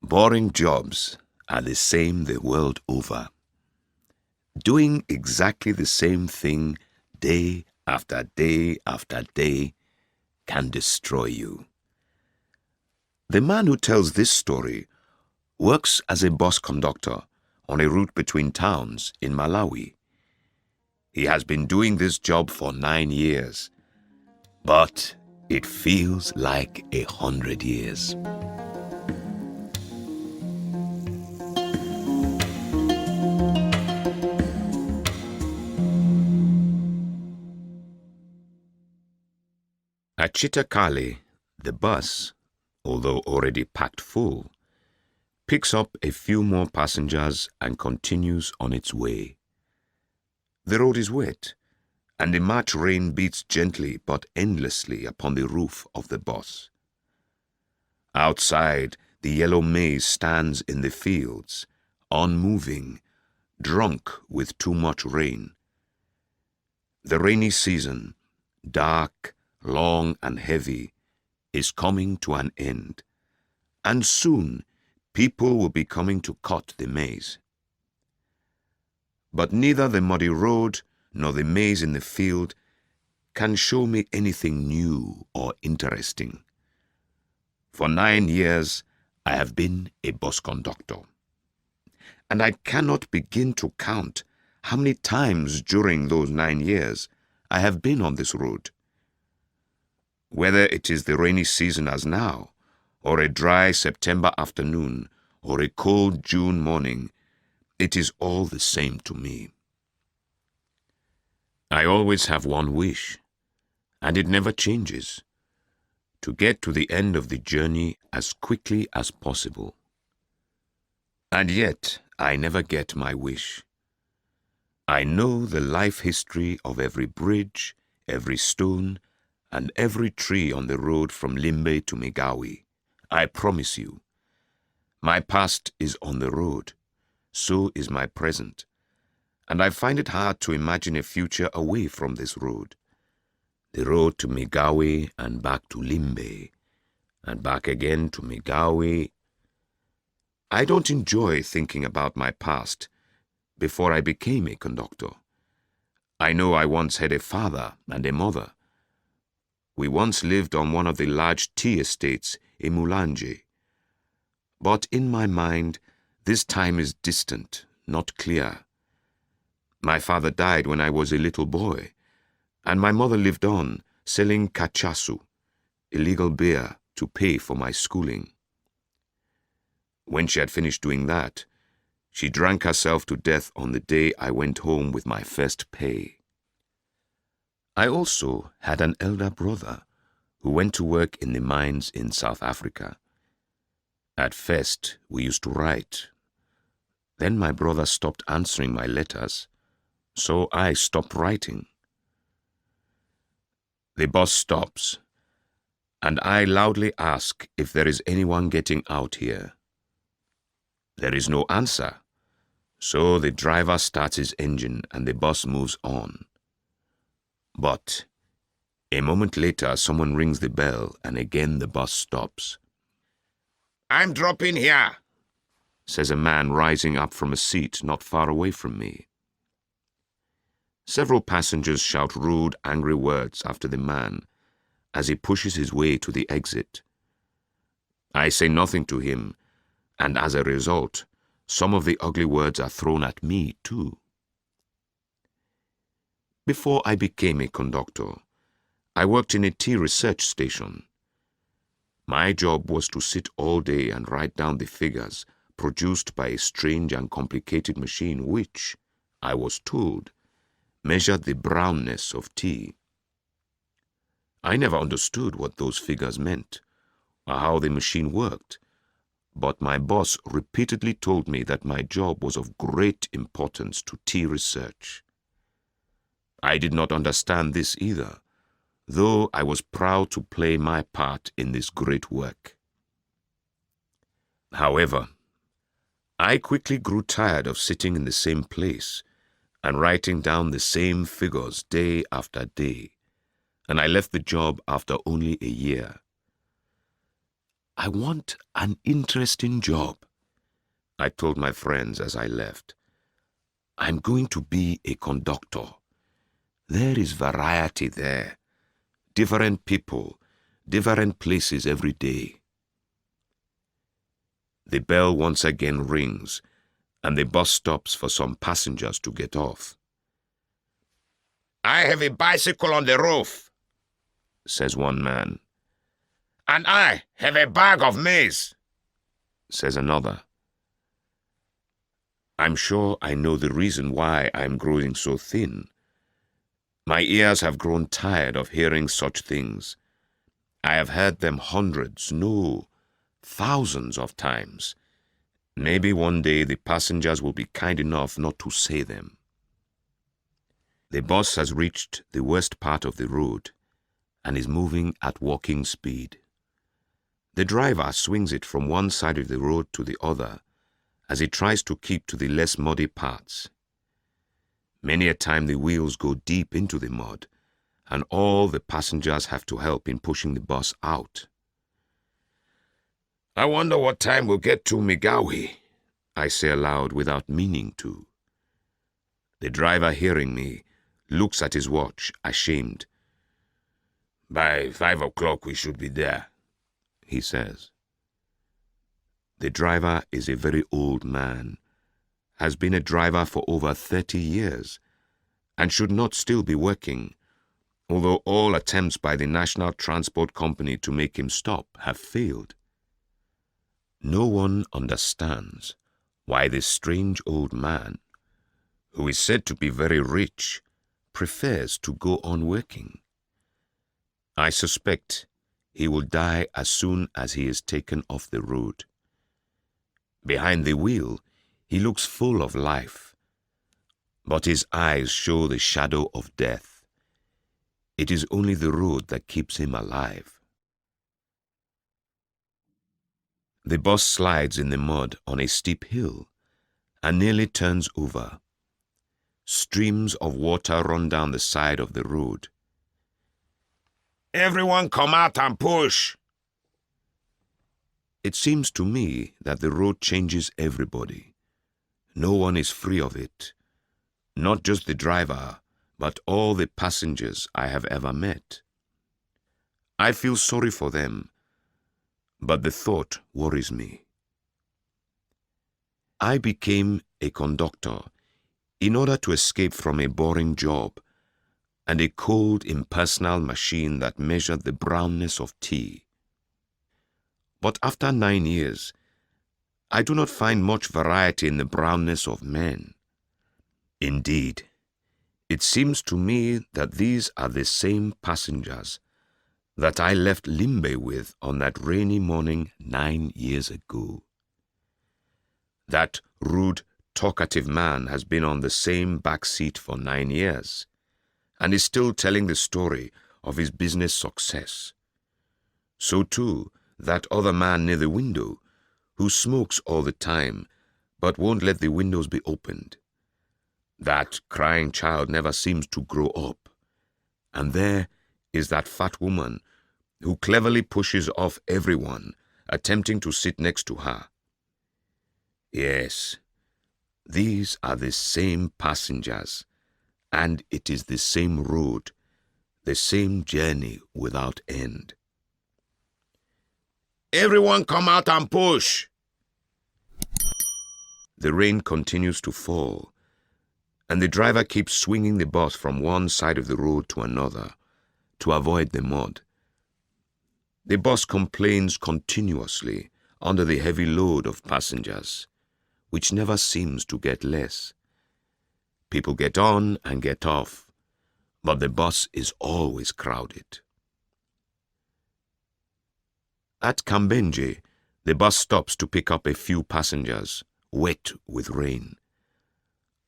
Boring jobs are the same the world over. Doing exactly the same thing day after day after day can destroy you. The man who tells this story works as a bus conductor on a route between towns in Malawi. He has been doing this job for 9 years, but it feels like 100 years. At Chitakale, the bus, although already packed full, picks up a few more passengers and continues on its way. The road is wet, and the March rain beats gently but endlessly upon the roof of the bus. Outside, the yellow maize stands in the fields, unmoving, drunk with too much rain. The rainy season, dark, long and heavy, is coming to an end, and soon people will be coming to cut the maize. But neither the muddy road nor the maize in the field can show me anything new or interesting. For 9 years, I have been a bus conductor, and I cannot begin to count how many times during those 9 years I have been on this road. Whether it is the rainy season as now, or a dry September afternoon, or a cold June morning, it is all the same to me. I always have one wish, and it never changes: to get to the end of the journey as quickly as possible. And yet, I never get my wish. I know the life history of every bridge, every stone, and every tree on the road from Limbe to Migowi. I promise you. My past is on the road, so is my present, and I find it hard to imagine a future away from this road. The road to Migowi and back to Limbe, and back again to Migowi. I don't enjoy thinking about my past before I became a conductor. I know I once had a father and a mother. We once lived on one of the large tea estates in Mulanje. But in my mind, this time is distant, not clear. My father died when I was a little boy, and my mother lived on, selling kachasu, illegal beer, to pay for my schooling. When she had finished doing that, she drank herself to death on the day I went home with my first pay. I also had an elder brother who went to work in the mines in South Africa. At first, we used to write. Then my brother stopped answering my letters, so I stopped writing. The bus stops, and I loudly ask if there is anyone getting out here. There is no answer, so the driver starts his engine and the bus moves on. But a moment later, someone rings the bell and again the bus stops. "I'm dropping here," says a man rising up from a seat not far away from me. Several passengers shout rude, angry words after the man as he pushes his way to the exit. I say nothing to him, and as a result, some of the ugly words are thrown at me too. Before I became a conductor, I worked in a tea research station. My job was to sit all day and write down the figures produced by a strange and complicated machine which, I was told, measured the brownness of tea. I never understood what those figures meant or how the machine worked, but my boss repeatedly told me that my job was of great importance to tea research. I did not understand this either, though I was proud to play my part in this great work. However, I quickly grew tired of sitting in the same place and writing down the same figures day after day, and I left the job after only a year. I want an interesting job, I told my friends as I left. I'm going to be a conductor. There is variety there. Different people, different places every day. The bell once again rings, and the bus stops for some passengers to get off. "I have a bicycle on the roof," says one man. "And I have a bag of maize," says another. I'm sure I know the reason why I'm growing so thin. My ears have grown tired of hearing such things. I have heard them hundreds, no, thousands of times. Maybe one day the passengers will be kind enough not to say them. The bus has reached the worst part of the road and is moving at walking speed. The driver swings it from one side of the road to the other as he tries to keep to the less muddy parts. Many a time the wheels go deep into the mud, and all the passengers have to help in pushing the bus out. "I wonder what time we'll get to Migowi," I say aloud without meaning to. The driver, hearing me, looks at his watch, ashamed. "By 5 o'clock we should be there," he says. The driver is a very old man, has been a driver for over 30 years, and should not still be working, although all attempts by the National Transport Company to make him stop have failed. No one understands why this strange old man, who is said to be very rich, prefers to go on working. I suspect he will die as soon as he is taken off the road. Behind the wheel, he looks full of life, but his eyes show the shadow of death. It is only the road that keeps him alive. The bus slides in the mud on a steep hill and nearly turns over. Streams of water run down the side of the road. "Everyone come out and push!" It seems to me that the road changes everybody. No one is free of it. Not just the driver, but all the passengers I have ever met. I feel sorry for them, but the thought worries me. I became a conductor in order to escape from a boring job and a cold, impersonal machine that measured the brownness of tea. But after 9 years, I do not find much variety in the brownness of men. Indeed, it seems to me that these are the same passengers that I left Limbe with on that rainy morning 9 years ago. That rude, talkative man has been on the same back seat for 9 years and is still telling the story of his business success. So too, that other man near the window, who smokes all the time, but won't let the windows be opened. That crying child never seems to grow up. And there is that fat woman who cleverly pushes off everyone, attempting to sit next to her. Yes, these are the same passengers, and it is the same road, the same journey without end. "Everyone come out and push!" The rain continues to fall, and the driver keeps swinging the bus from one side of the road to another to avoid the mud. The bus complains continuously under the heavy load of passengers, which never seems to get less. People get on and get off, but the bus is always crowded. At Kambenje, the bus stops to pick up a few passengers, wet with rain.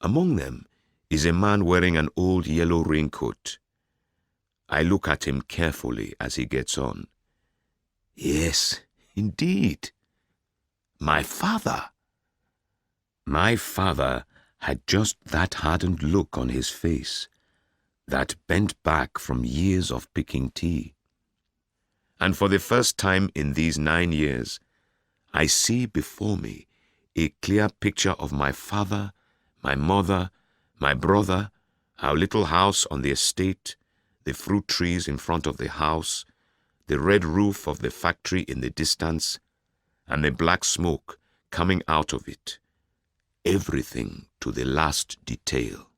Among them is a man wearing an old yellow raincoat. I look at him carefully as he gets on. Yes, indeed. My father. My father had just that hardened look on his face, that bent back from years of picking tea. and for the first time in these 9 years, I see before me a clear picture of my father, my mother, my brother, our little house on the estate, the fruit trees in front of the house, the red roof of the factory in the distance, and the black smoke coming out of it. Everything to the last detail.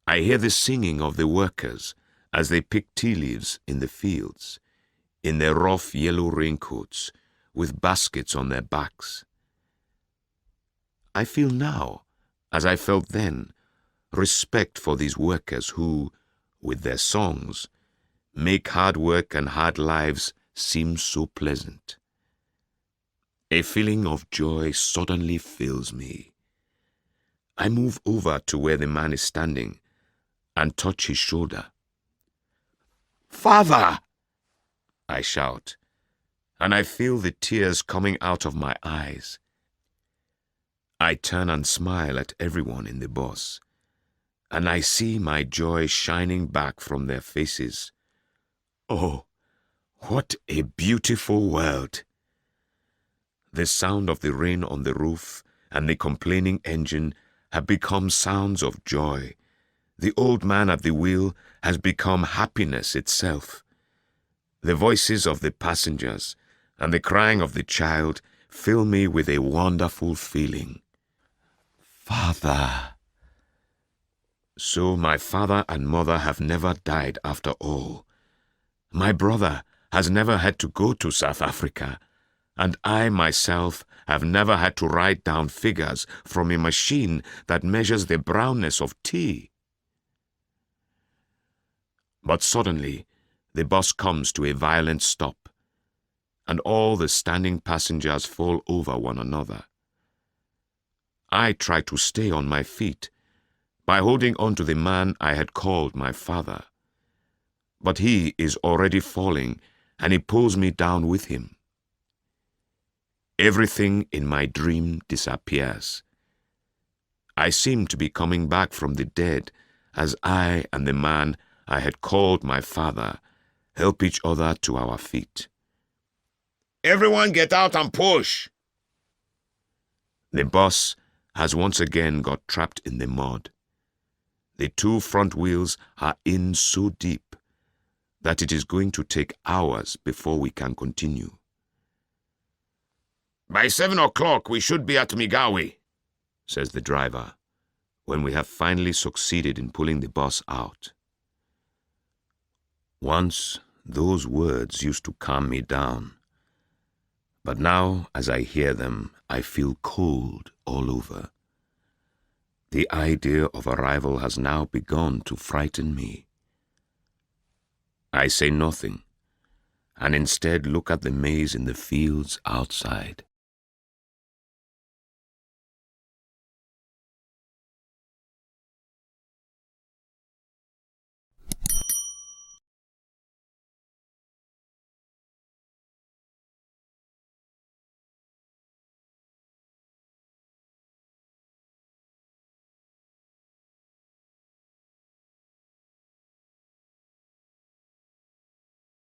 I hear the singing of the workers as they pick tea leaves in the fields, in their rough yellow raincoats, with baskets on their backs. I feel now, as I felt then, respect for these workers who, with their songs, make hard work and hard lives seem so pleasant. A feeling of joy suddenly fills me. I move over to where the man is standing and touch his shoulder. "Father!" I shout, and I feel the tears coming out of my eyes. I turn and smile at everyone in the bus, and I see my joy shining back from their faces. Oh, what a beautiful world! The sound of the rain on the roof and the complaining engine have become sounds of joy. The old man at the wheel has become happiness itself. The voices of the passengers and the crying of the child fill me with a wonderful feeling. Father! So my father and mother have never died after all. My brother has never had to go to South Africa, and I myself have never had to write down figures from a machine that measures the brownness of tea. But suddenly, the bus comes to a violent stop, and all the standing passengers fall over one another. I try to stay on my feet by holding on to the man I had called my father. But he is already falling, and he pulls me down with him. Everything in my dream disappears. I seem to be coming back from the dead as I and the man I had called my father help each other to our feet. "Everyone get out and push!" The bus has once again got trapped in the mud. The 2 front wheels are in so deep that it is going to take hours before we can continue. "By 7 o'clock we should be at Migowi," says the driver, when we have finally succeeded in pulling the bus out. Once, those words used to calm me down. But now, as I hear them, I feel cold all over. The idea of arrival has now begun to frighten me. I say nothing, and instead look at the maize in the fields outside.